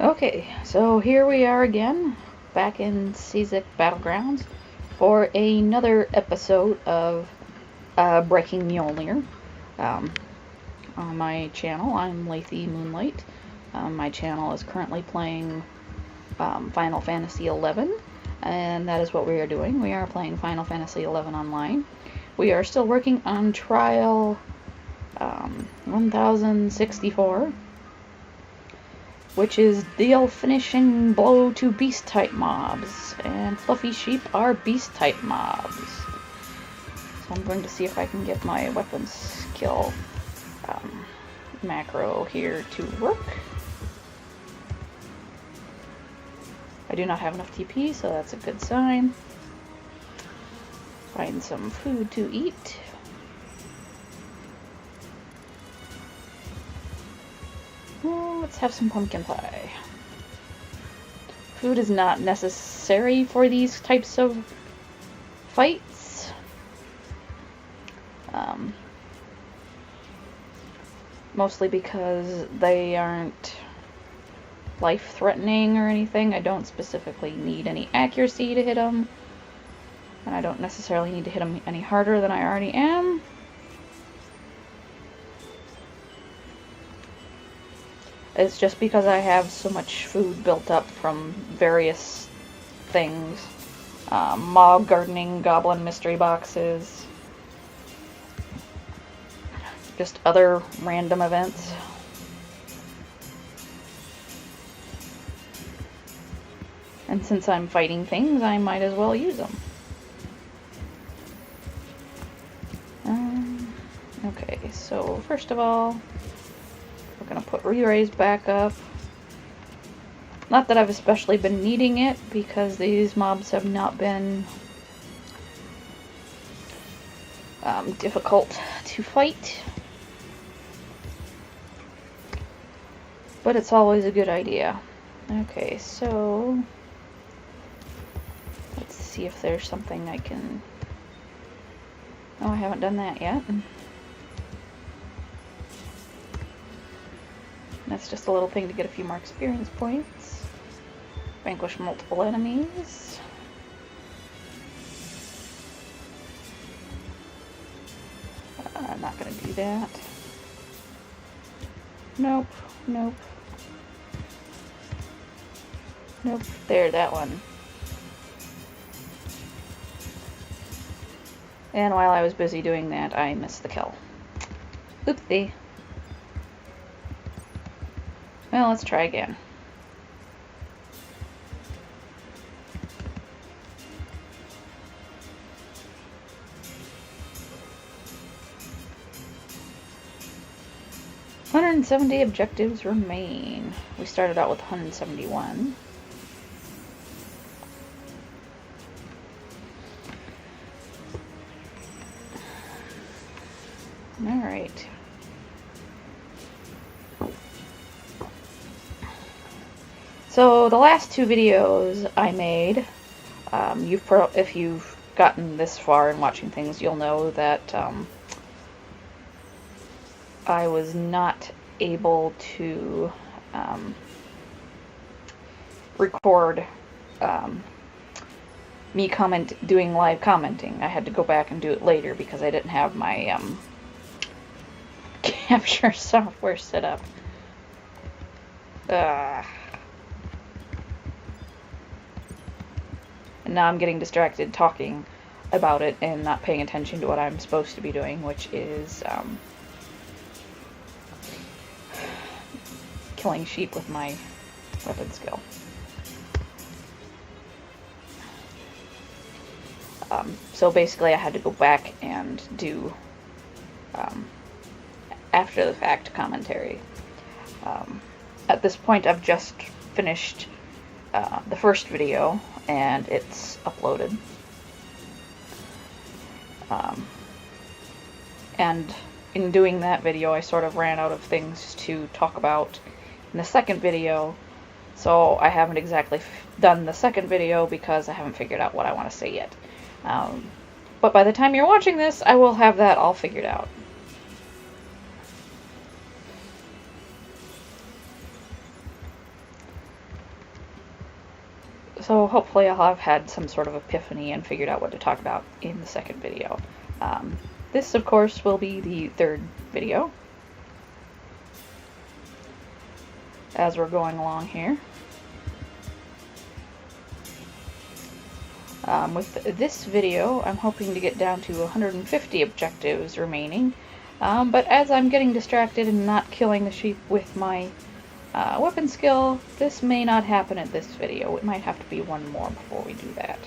Okay, so here we are again, back in Seasick Battlegrounds for another episode of Breaking Mjolnir. On my channel, I'm Leithe Moonlight. My channel is currently playing Final Fantasy XI, and that is what we are doing. We are playing Final Fantasy XI Online. We are still working on Trial 1064. Which is deal finishing blow to beast type mobs, and fluffy sheep are beast type mobs. So I'm going to see if I can get my weapon skill macro here to work. I do not have enough TP, so that's a good sign. Find some food to eat. Let's have some pumpkin pie. Food is not necessary for these types of fights. Mostly because they aren't life-threatening or anything. I don't specifically need any accuracy to hit them. And I don't necessarily need to hit them any harder than I already am. It's just because I have so much food built up from various things. Mob gardening, goblin mystery boxes, just other random events. And since I'm fighting things, I might as well use them. Okay, so first of all, we're going to put re-raise back up. Not that I've especially been needing it, because these mobs have not been difficult to fight. But it's always a good idea. Okay, so let's see if there's something I can... Oh, I haven't done that yet. That's just a little thing to get a few more experience points. Vanquish multiple enemies. I'm not going to do that. Nope, nope. Nope, there, that one. And while I was busy doing that, I missed the kill. Oopsie. Well, let's try again. "170 objectives remain." We started out with 171. Alright. So the last two videos I made, if you've gotten this far in watching things, you'll know that I was not able to record me doing live commenting. I had to go back and do it later because I didn't have my capture software set up. And now I'm getting distracted talking about it and not paying attention to what I'm supposed to be doing, which is killing sheep with my weapon skill. So basically I had to go back and do after the fact commentary. At this point I've just finished the first video and it's uploaded. And in doing that video I sort of ran out of things to talk about in the second video, so I haven't exactly done the second video because I haven't figured out what I want to say yet. But by the time you're watching this, I will have that all figured out. So hopefully I'll have had some sort of epiphany and figured out what to talk about in the second video. This, of course, will be the third video as we're going along here. With this video, I'm hoping to get down to 150 objectives remaining, but as I'm getting distracted and not killing the sheep with my weapon skill, this may not happen in this video. It might have to be one more before we do that.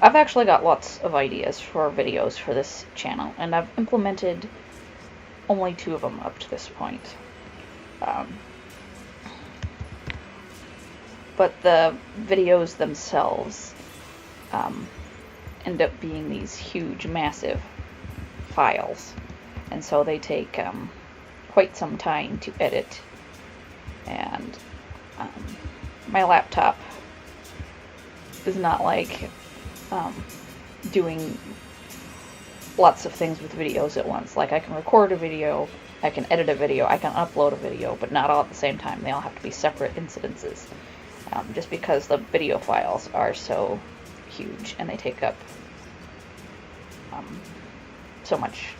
I've actually got lots of ideas for videos for this channel, and I've implemented only 2 of them up to this point. But the videos themselves end up being these huge, massive files, and so they take quite some time to edit, and my laptop is not like doing lots of things with videos at once. Like, I can record a video, I can edit a video, I can upload a video, but not all at the same time. They all have to be separate incidences, just because the video files are so huge and they take up so much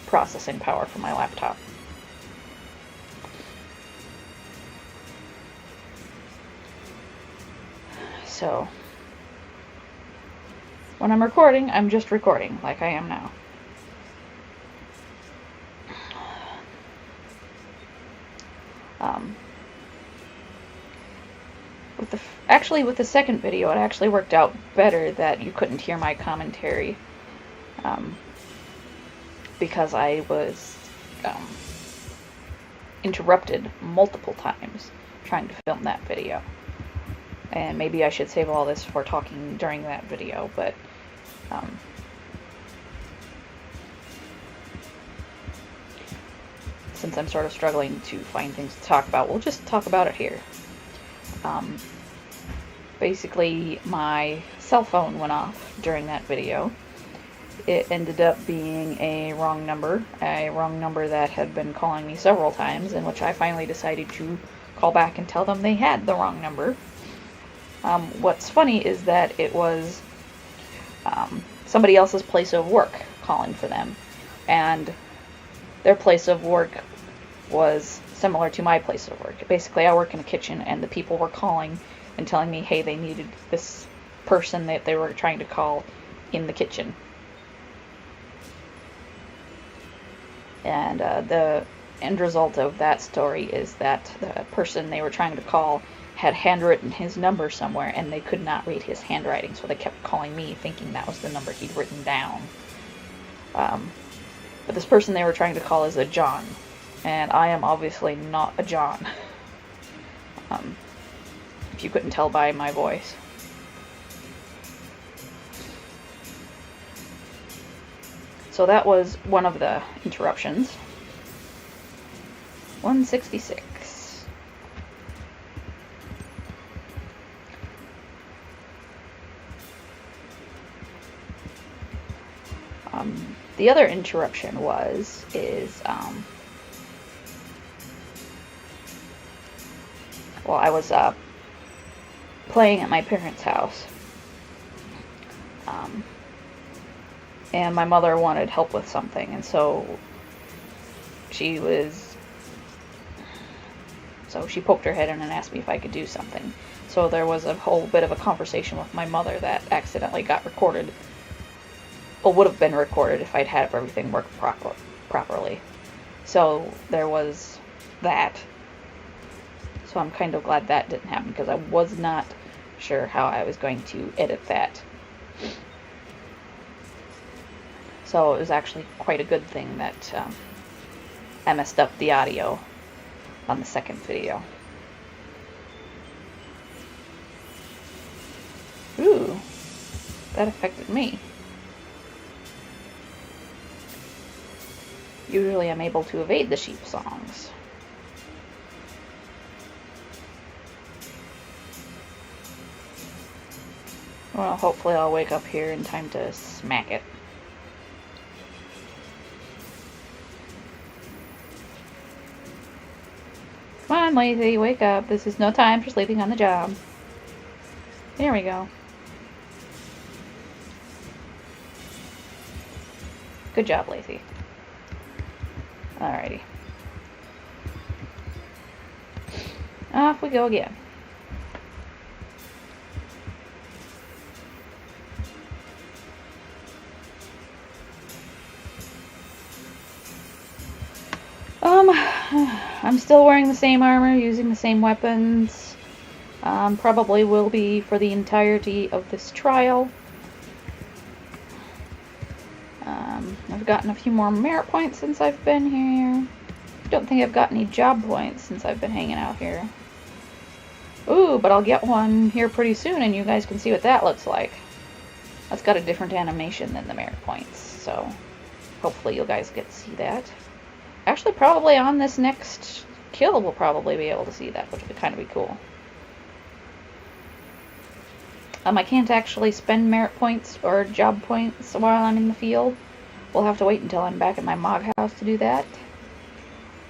processing power from my laptop. So when I'm recording, I'm just recording, like I am now. With the second video, it actually worked out better that you couldn't hear my commentary, because I was interrupted multiple times trying to film that video. And maybe I should save all this for talking during that video, but since I'm sort of struggling to find things to talk about, we'll just talk about it here. Basically, my cell phone went off during that video. It ended up being a wrong number that had been calling me several times, in which I finally decided to call back and tell them they had the wrong number. What's funny is that it was somebody else's place of work calling for them, and their place of work was similar to my place of work. Basically, I work in a kitchen, and the people were calling and telling me, hey, they needed this person that they were trying to call in the kitchen. And the end result of that story is that the person they were trying to call had handwritten his number somewhere, and they could not read his handwriting, so they kept calling me thinking that was the number he'd written down. But this person they were trying to call is a John, and I am obviously not a John. If you couldn't tell by my voice. So that was one of the interruptions. 166. The other interruption well, I was playing at my parents' house, and my mother wanted help with something, and so she poked her head in and asked me if I could do something. So there was a whole bit of a conversation with my mother that accidentally got recorded, or would have been recorded if I'd had everything work properly. So there was that. So I'm kind of glad that didn't happen, because I was not sure how I was going to edit that. So it was actually quite a good thing that I messed up the audio on the second video. Ooh, that affected me. Usually I'm able to evade the sheep songs. Well, hopefully I'll wake up here in time to smack it. Come on, Leithe, wake up. This is no time for sleeping on the job. There we go. Good job, Leithe. Alrighty. Off we go again. I'm still wearing the same armor, using the same weapons. Probably will be for the entirety of this trial. I've gotten a few more merit points since I've been here. Don't think I've got any job points since I've been hanging out here. Ooh, but I'll get one here pretty soon and you guys can see what that looks like. That's got a different animation than the merit points, so hopefully you guys get to see that. Actually, probably on this next kill we'll probably be able to see that, which would kind of be cool. I can't actually spend merit points or job points while I'm in the field. We'll have to wait until I'm back at my mod house to do that.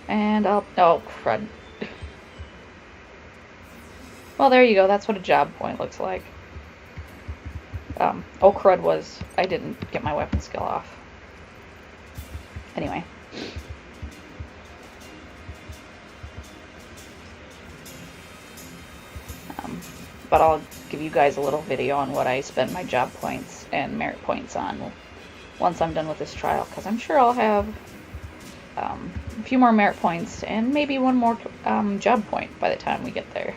And oh crud. Well, there you go, that's what a job point looks like. Oh crud was, I didn't get my weapon skill off. Anyway. But I'll give you guys a little video on what I spend my job points and merit points on once I'm done with this trial, because I'm sure I'll have a few more merit points and maybe one more job point by the time we get there.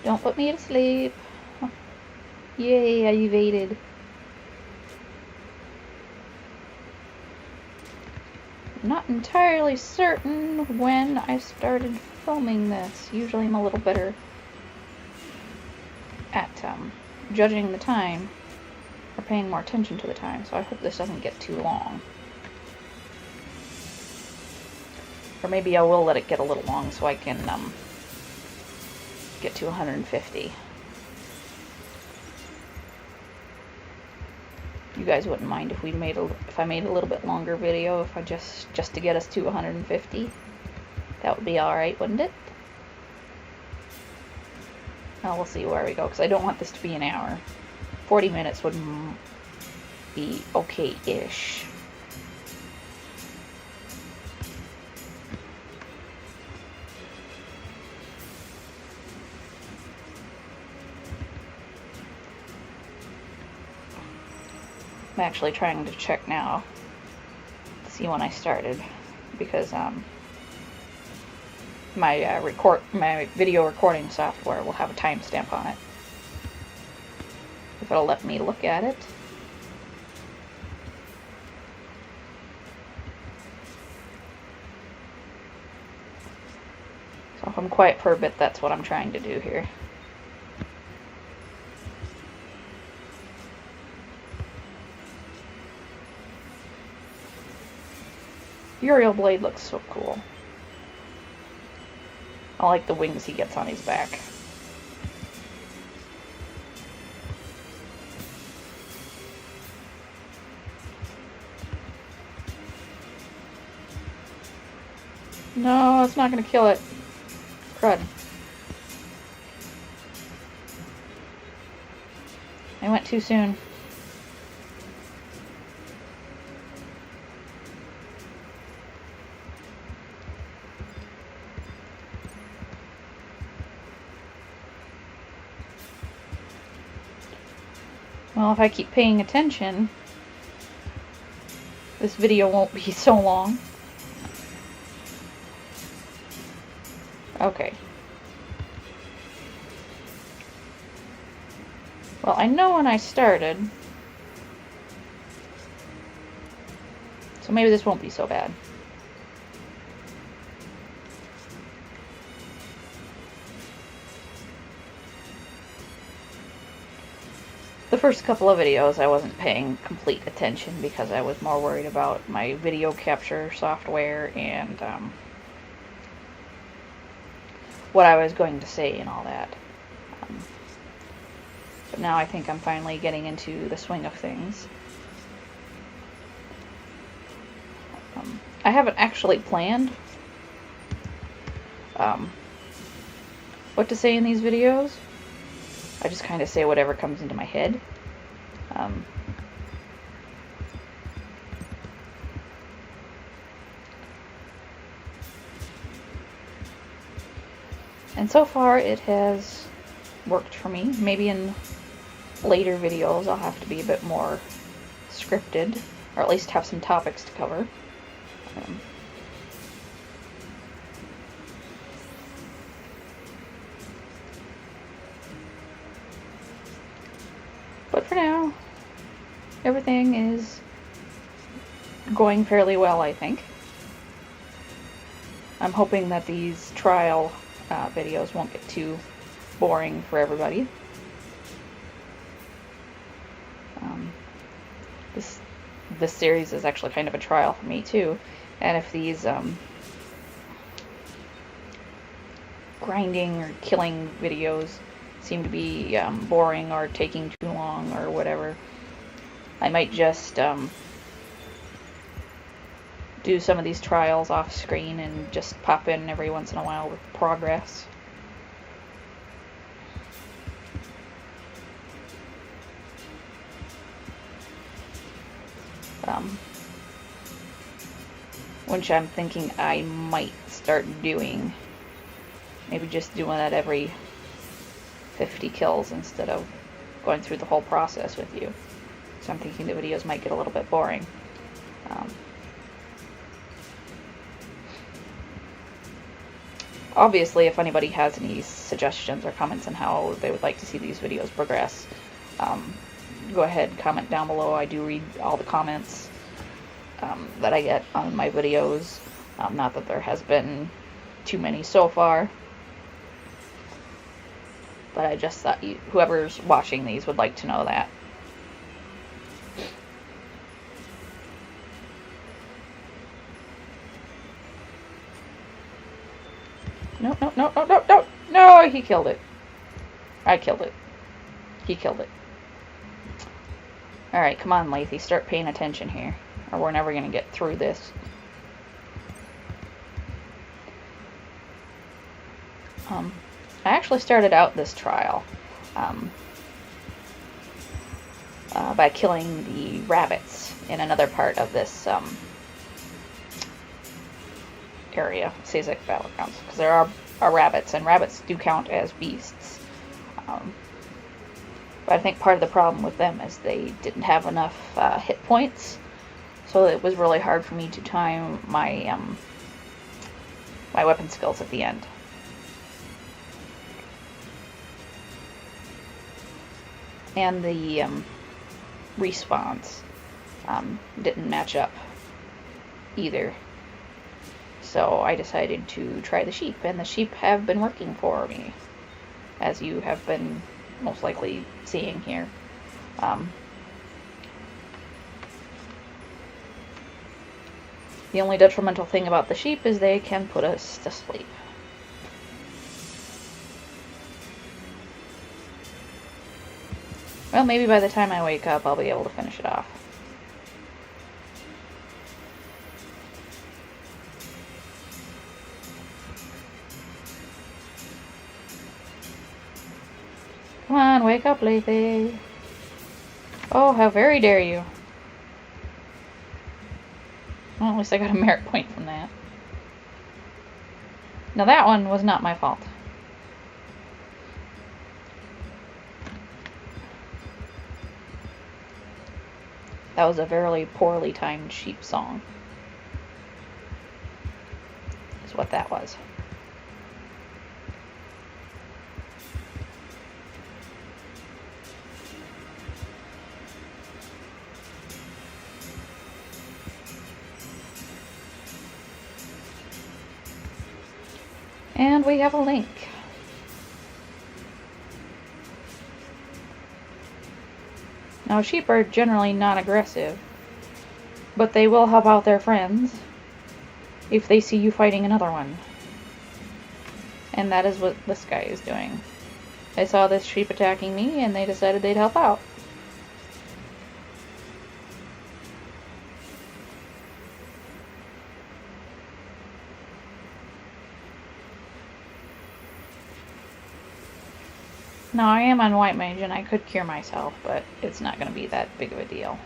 Don't put me to sleep. Yay, I evaded. I'm not entirely certain when I started filming this. Usually I'm a little better at judging the time, or paying more attention to the time, so I hope this doesn't get too long. Or maybe I will let it get a little long so I can get to 150. You guys wouldn't mind if I made a little bit longer video, if I just to get us to 150. That would be alright, wouldn't it? Well, we'll see where we go, because I don't want this to be an hour. 40 minutes would be okay-ish. I'm actually trying to check now to see when I started, because my video recording software will have a timestamp on it, if it'll let me look at it. So if I'm quiet for a bit, that's what I'm trying to do here. Uriel blade looks so cool. I like the wings he gets on his back. No, it's not gonna kill it. Crud. I went too soon. Well, if I keep paying attention, this video won't be so long. Okay. Well, I know when I started, so maybe this won't be so bad. The first couple of videos I wasn't paying complete attention because I was more worried about my video capture software and what I was going to say and all that. But now I think I'm finally getting into the swing of things. I haven't actually planned what to say in these videos. I just kind of say whatever comes into my head. And so far it has worked for me. Maybe in later videos I'll have to be a bit more scripted, or at least have some topics to cover. But for now, everything is going fairly well, I think. I'm hoping that these trial videos won't get too boring for everybody. This series is actually kind of a trial for me too, and if these grinding or killing videos seem to be boring or taking too long or whatever, I might just do some of these trials off screen and just pop in every once in a while with progress. Which I'm thinking I might start doing. Maybe just doing that every 50 kills instead of going through the whole process with you. So I'm thinking the videos might get a little bit boring. Obviously, if anybody has any suggestions or comments on how they would like to see these videos progress, go ahead, comment down below. I do read all the comments that I get on my videos. Not that there has been too many so far, but I just thought whoever's watching these would like to know that. No, no, no, no, no, no! No, he killed it. I killed it. He killed it. Alright, come on, Leithe, start paying attention here, or we're never going to get through this. I actually started out this trial by killing the rabbits in another part of this area, Cizik Battlegrounds, because there are rabbits, and rabbits do count as beasts. But I think part of the problem with them is they didn't have enough hit points, so it was really hard for me to time my my weapon skills at the end. And the respawns didn't match up either. So I decided to try the sheep, and the sheep have been working for me, as you have been most likely seeing here. The only detrimental thing about the sheep is they can put us to sleep. Well, maybe by the time I wake up, I'll be able to finish it off. Come on, wake up, Leithe. Oh, how very dare you. Well, at least I got a merit point from that. Now that one was not my fault. That was a very poorly timed sheep song, is what that was. And we have a link. Now, sheep are generally not aggressive, but they will help out their friends if they see you fighting another one. And that is what this guy is doing. They saw this sheep attacking me, and they decided they'd help out. Now, I am on White Mage, and I could cure myself, but it's not going to be that big of a deal.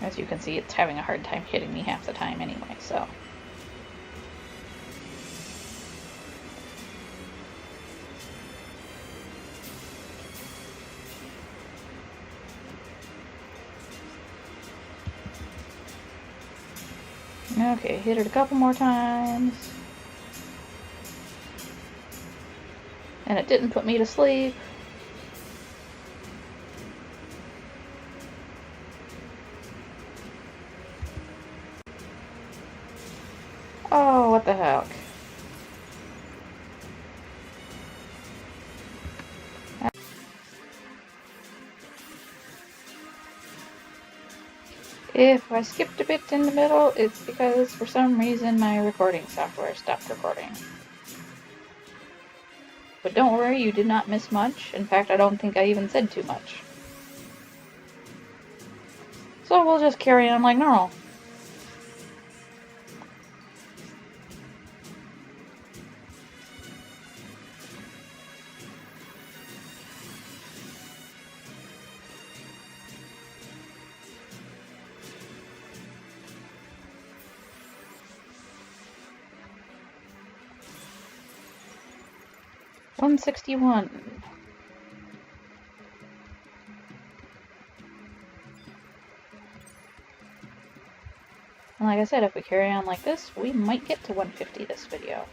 As you can see, it's having a hard time hitting me half the time anyway, so. Okay, hit it a couple more times. And it didn't put me to sleep. Oh, what the heck. If I skipped a bit in the middle, it's because for some reason my recording software stopped recording. But don't worry, you did not miss much. In fact, I don't think I even said too much. So we'll just carry on like normal. $161. And like I said, if we carry on like this, we might get to 150 this video.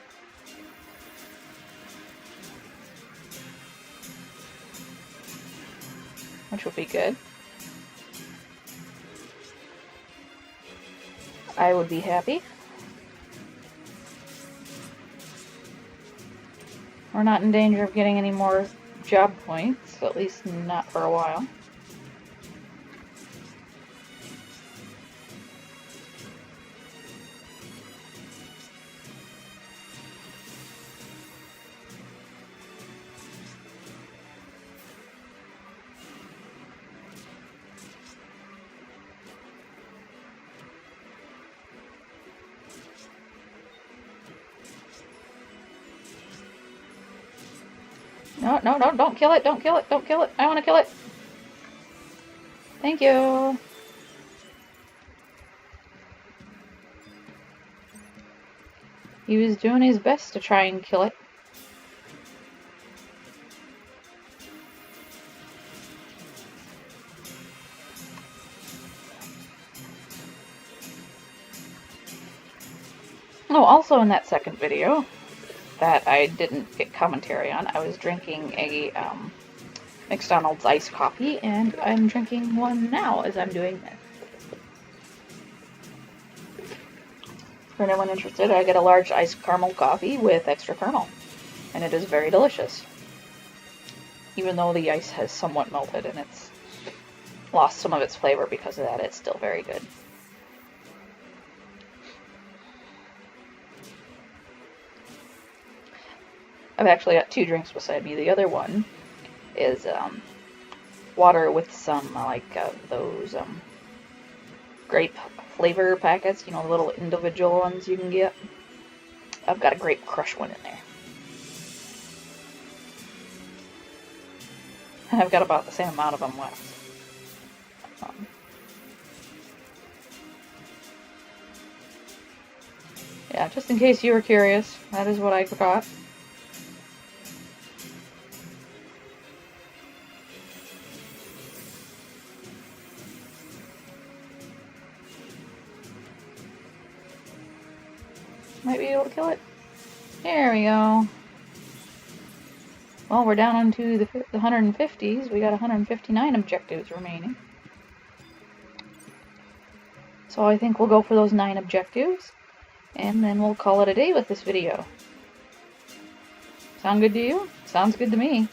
Which would be good. I would be happy. We're not in danger of getting any more job points, at least not for a while. No, no, no, don't kill it, don't kill it, don't kill it. I want to kill it. Thank you. He was doing his best to try and kill it. Oh, also in that second video that I didn't get commentary on, I was drinking a McDonald's iced coffee, and I'm drinking one now as I'm doing this. For anyone interested, I get a large iced caramel coffee with extra caramel, and it is very delicious. Even though the ice has somewhat melted and it's lost some of its flavor because of that, it's still very good. I've actually got two drinks beside me. The other one is water with some those grape flavor packets, you know, the little individual ones you can get. I've got a grape crush one in there. And I've got about the same amount of them left. Yeah, just in case you were curious, that is what I got. Might be able to kill it. There we go. Well, we're down onto the 150s. We got 159 objectives remaining. So I think we'll go for those 9 objectives, and then we'll call it a day with this video. Sound good to you? Sounds good to me.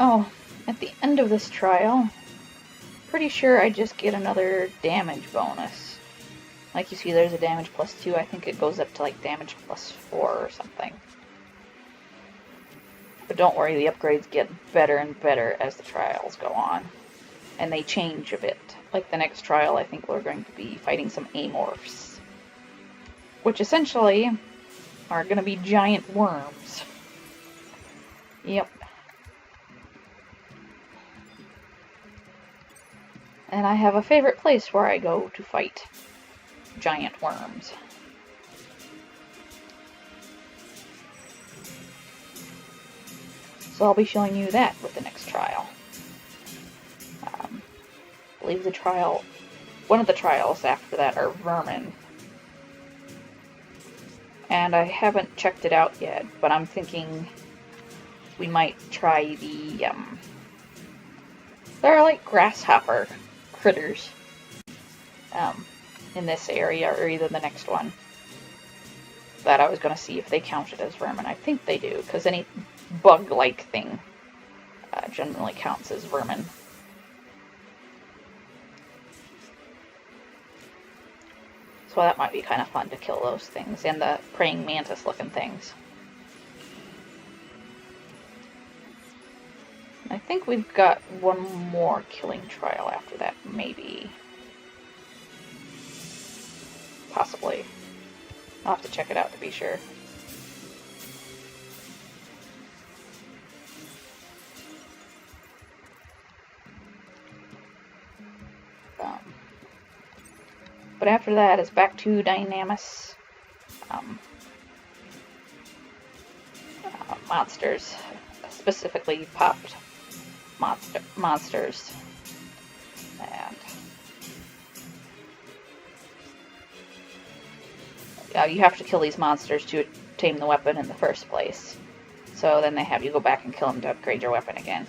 Oh, at the end of this trial, pretty sure I just get another damage bonus. Like you see, there's a damage +2. I think it goes up to like damage +4 or something. But don't worry, the upgrades get better and better as the trials go on. And they change a bit. Like the next trial, I think we're going to be fighting some amorphs. Which essentially are going to be giant worms. Yep. And I have a favorite place where I go to fight giant worms. So I'll be showing you that with the next trial. I believe one of the trials after that are vermin. And I haven't checked it out yet, but I'm thinking we might try the, there are like grasshopper critters in this area, or either the next one, that I was going to see if they counted as vermin. I think they do, because any bug-like thing generally counts as vermin. So that might be kind of fun to kill those things, and the praying mantis-looking things. I think we've got one more killing trial after that, maybe. Possibly. I'll have to check it out to be sure. But after that, it's back to Dynamis. Monsters. Specifically popped monsters. And you have to kill these monsters to tame the weapon in the first place. So then they have you go back and kill them to upgrade your weapon again.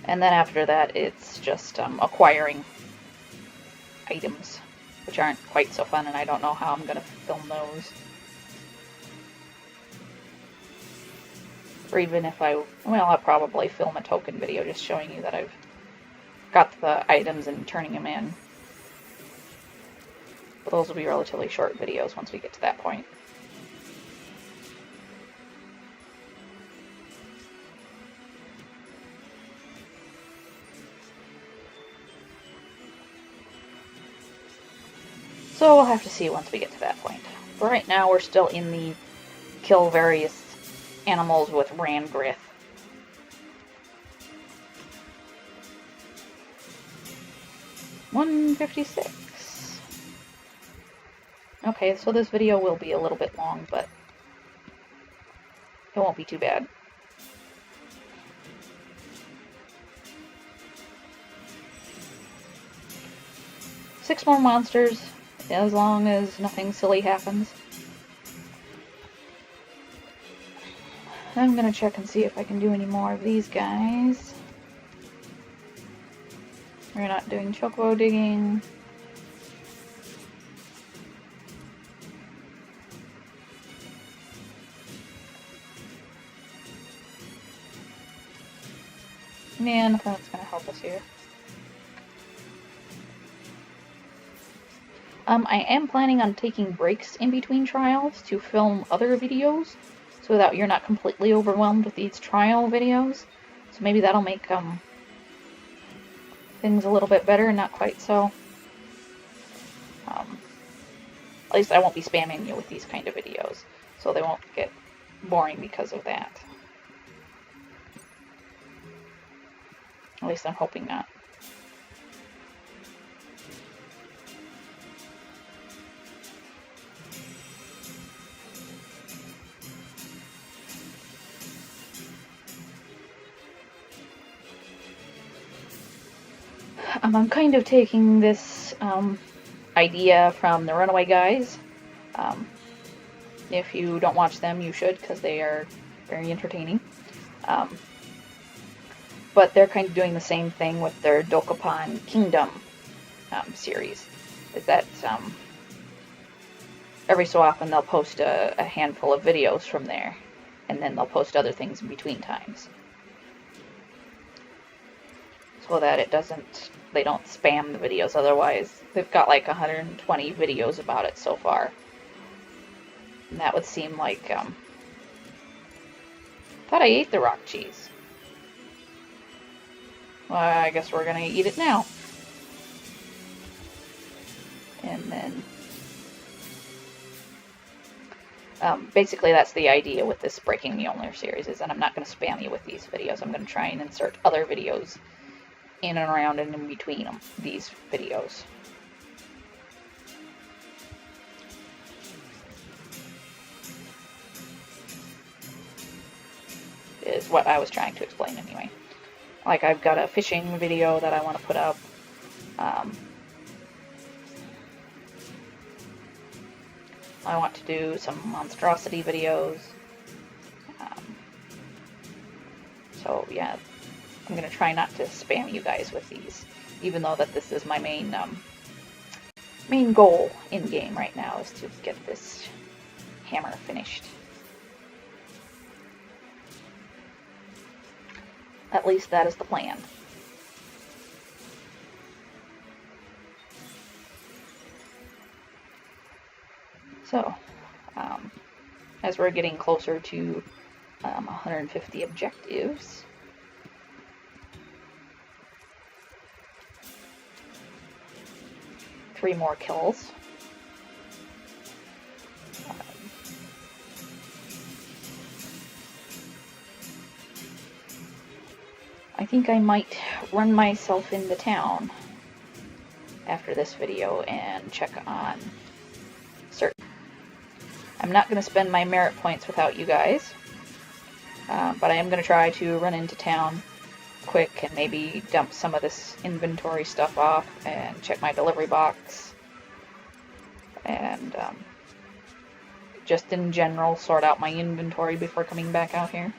And then after that, it's just acquiring items, which aren't quite so fun, and I don't know how I'm going to film those. Or even if I'll probably film a token video just showing you that I've got the items and turning them in. But those will be relatively short videos once we get to that point. So we'll have to see once we get to that point. But right now we're still in the kill various animals with Rangrith. $156. Okay, so this video will be a little bit long, but it won't be too bad. Six more monsters, as long as nothing silly happens. I'm gonna check and see if I can do any more of these guys. We're not doing chocobo digging. Man, nothing that's gonna help us here. I am planning on taking breaks in between trials to film other videos, so that you're not completely overwhelmed with these trial videos. So maybe that'll make things a little bit better, not quite so. At least I won't be spamming you with these kind of videos, so they won't get boring because of that. At least I'm hoping not. I'm kind of taking this idea from the Runaway Guys. If you don't watch them, you should, because they are very entertaining. But they're kind of doing the same thing with their Dokapon Kingdom series. Is that every so often they'll post a handful of videos from there. and then they'll post other things in between times. So that they don't spam the videos, otherwise they've got like 120 videos about it so far. And that would seem like, thought I ate the rock cheese. Well, I guess we're gonna eat it now. And then, basically that's the idea with this Breaking Mjolnir series, is that I'm not going to spam you with these videos. I'm going to try and insert other videos in and around and in between these videos. Is what I was trying to explain anyway. Like, I've got a fishing video that I want to put up. I want to do some monstrosity videos. So yeah, I'm going to try not to spam you guys with these, even though that this is my main goal in game right now, is to get this hammer finished. At least that is the plan. So, as we're getting closer to 150 objectives, three more kills. I think I might run myself into town after this video and check on certain. I'm not going to spend my merit points without you guys, but I am going to try to run into town quick and maybe dump some of this inventory stuff off and check my delivery box, and just in general sort out my inventory before coming back out here.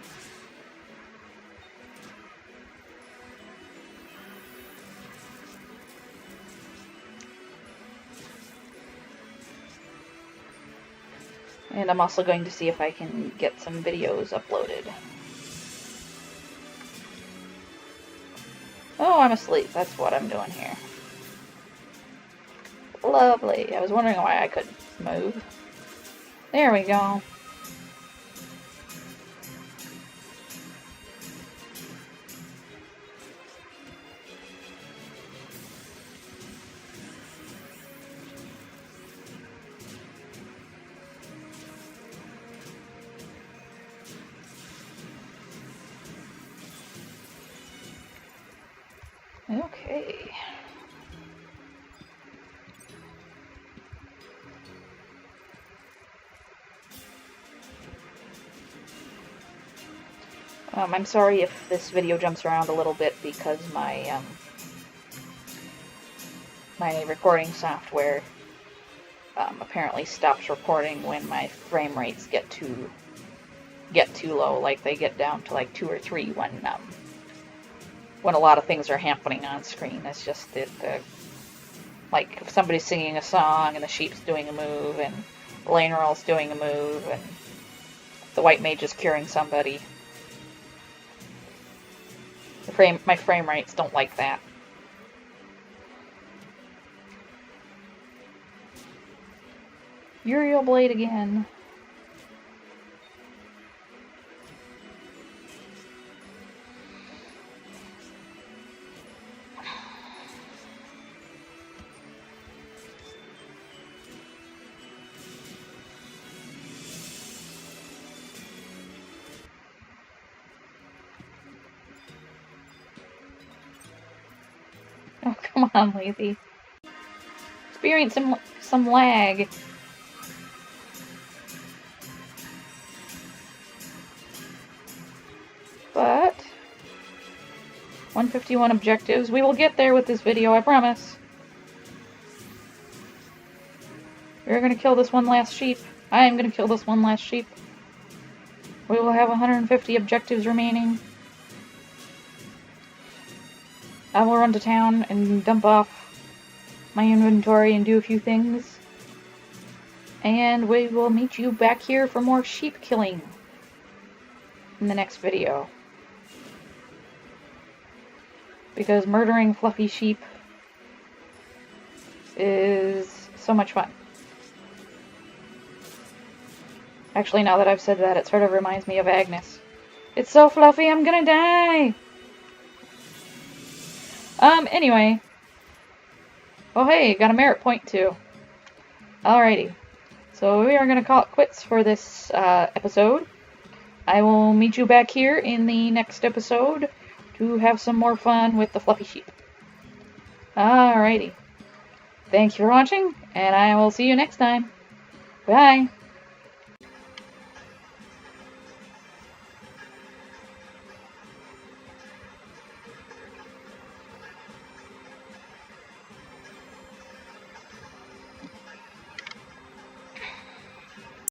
And I'm also going to see if I can get some videos uploaded. Oh, I'm asleep. That's what I'm doing here. Lovely. I was wondering why I couldn't move. There we go. Okay. I'm sorry if this video jumps around a little bit because my my recording software apparently stops recording when my frame rates get too low. Like, they get down to like 2 or 3 when a lot of things are happening on screen. It's just that, like, if somebody's singing a song and the sheep's doing a move and the lane roll's doing a move and the white mage is curing somebody, my frame rates don't like that. Uriel Blade again. Oh, come on, Leithe. Experience some lag. But 151 objectives. We will get there with this video, I promise. We're gonna kill this one last sheep. I am gonna kill this one last sheep. We will have 150 objectives remaining. I will run to town and dump off my inventory and do a few things. And we will meet you back here for more sheep killing. in the next video. Because murdering fluffy sheep is so much fun. Actually, now that I've said that, it sort of reminds me of Agnes. It's so fluffy, I'm gonna die! Anyway. Oh hey, got a merit point too. Alrighty. So we are gonna call it quits for this episode. I will meet you back here in the next episode to have some more fun with the fluffy sheep. Alrighty. Thanks for watching, and I will see you next time. Bye!